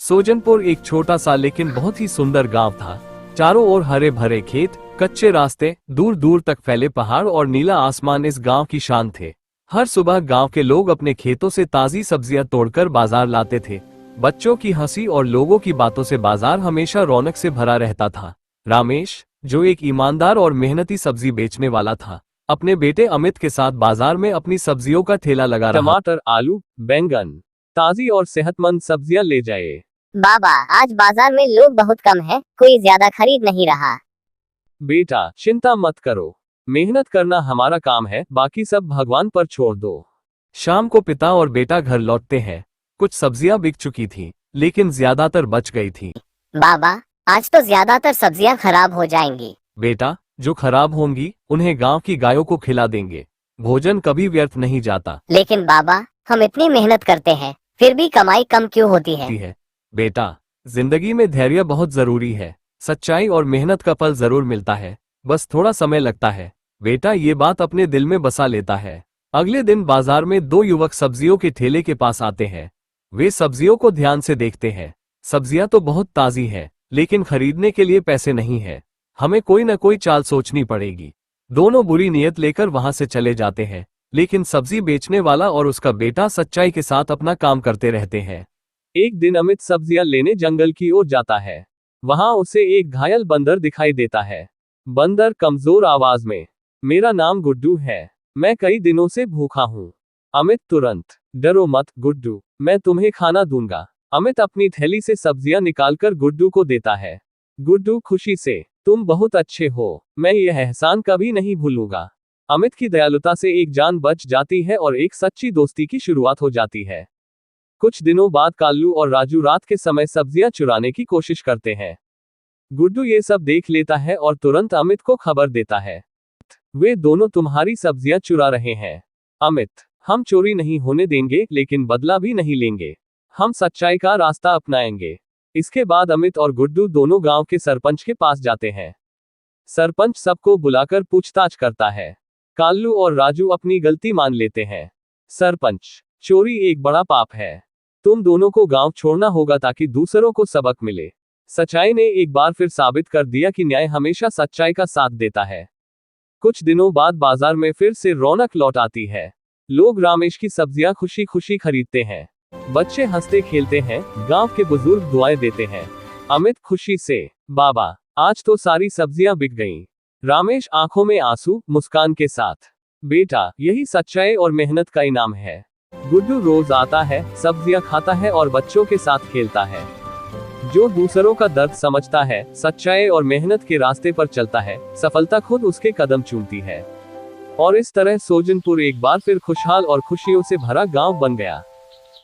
सोजनपुर एक छोटा सा लेकिन बहुत ही सुंदर गांव था। चारों ओर हरे भरे खेत, कच्चे रास्ते, दूर दूर तक फैले पहाड़ और नीला आसमान इस गांव की शान थे। हर सुबह गांव के लोग अपने खेतों से ताजी सब्जियां तोड़कर बाजार लाते थे। बच्चों की हंसी और लोगों की बातों से बाजार हमेशा रौनक से भरा रहता था। रामेश, जो एक ईमानदार और मेहनती सब्जी बेचने वाला था, अपने बेटे अमित के साथ बाजार में अपनी सब्जियों का ठेला लगा रहा। टमाटर, आलू, बैंगन, ताजी और सेहतमंद सब्जियां ले जाए। बाबा, आज बाजार में लोग बहुत कम हैं, कोई ज्यादा खरीद नहीं रहा। बेटा, चिंता मत करो, मेहनत करना हमारा काम है, बाकी सब भगवान पर छोड़ दो। शाम को पिता और बेटा घर लौटते हैं। कुछ सब्जियां बिक चुकी थी, लेकिन ज्यादातर बच गई थी। बाबा, आज तो ज्यादातर सब्जियां खराब हो जाएंगी। बेटा, जो खराब होंगी उन्हें गांव की गायों को खिला देंगे। भोजन कभी व्यर्थ नहीं जाता। लेकिन बाबा, हम इतनी मेहनत करते हैं, फिर भी कमाई कम क्यों होती है? बेटा, जिंदगी में धैर्य बहुत जरूरी है। सच्चाई और मेहनत का फल जरूर मिलता है, बस थोड़ा समय लगता है। बेटा ये बात अपने दिल में बसा लेता है। अगले दिन बाजार में दो युवक सब्जियों के ठेले के पास आते हैं। वे सब्जियों को ध्यान से देखते हैं। सब्जियां तो बहुत ताजी हैं, लेकिन खरीदने के लिए पैसे नहीं है। हमें कोई न कोई चाल सोचनी पड़ेगी। दोनों बुरी नीयत लेकर वहां से चले जाते हैं, लेकिन सब्जी बेचने वाला और उसका बेटा सच्चाई के साथ अपना काम करते रहते हैं। एक दिन अमित सब्जियां लेने जंगल की ओर जाता है। वहां उसे एक घायल बंदर दिखाई देता है। बंदर कमजोर आवाज में, मेरा नाम गुड्डू है, मैं कई दिनों से भूखा हूँ। अमित तुरंत, डरो मत गुड्डू, मैं तुम्हें खाना दूंगा। अमित अपनी थैली से सब्जियां निकालकर गुड्डू को देता है। गुड्डू खुशी से, तुम बहुत अच्छे हो, मैं यह एहसान कभी नहीं भूलूंगा। अमित की दयालुता से एक जान बच जाती है और एक सच्ची दोस्ती की शुरुआत हो जाती है। कुछ दिनों बाद काल्लू और राजू रात के समय सब्जियां चुराने की कोशिश करते हैं। गुड्डू ये सब देख लेता है और तुरंत अमित को खबर देता है। वे दोनों तुम्हारी सब्जियां चुरा रहे हैं। अमित, हम चोरी नहीं होने देंगे, लेकिन बदला भी नहीं लेंगे। हम सच्चाई का रास्ता अपनाएंगे। इसके बाद अमित और गुड्डू दोनों गांव के सरपंच के पास जाते हैं। सरपंच सबको बुलाकर पूछताछ करता है। काल्लू और राजू अपनी गलती मान लेते हैं। सरपंच, चोरी एक बड़ा पाप है। तुम दोनों को गांव छोड़ना होगा ताकि दूसरों को सबक मिले। सच्चाई ने एक बार फिर साबित कर दिया कि न्याय हमेशा सच्चाई का साथ देता है। कुछ दिनों बाद बाजार में फिर से रौनक लौट आती है। लोग रामेश की सब्जियां खुशी खुशी खरीदते हैं। बच्चे हंसते खेलते हैं, गांव के बुजुर्ग दुआएं देते हैं। अमित खुशी से, बाबा, आज तो सारी सब्जियां बिक गईं। रामेश आंखों में आंसू, मुस्कान के साथ, बेटा, यही सच्चाई और मेहनत का इनाम है। गुड्डू रोज आता है, सब्जियां खाता है और बच्चों के साथ खेलता है। जो दूसरों का दर्द समझता है, सच्चाई और मेहनत के रास्ते पर चलता है, सफलता खुद उसके कदम चूमती है। और इस तरह सोजनपुर एक बार फिर खुशहाल और खुशियों से भरा गांव बन गया।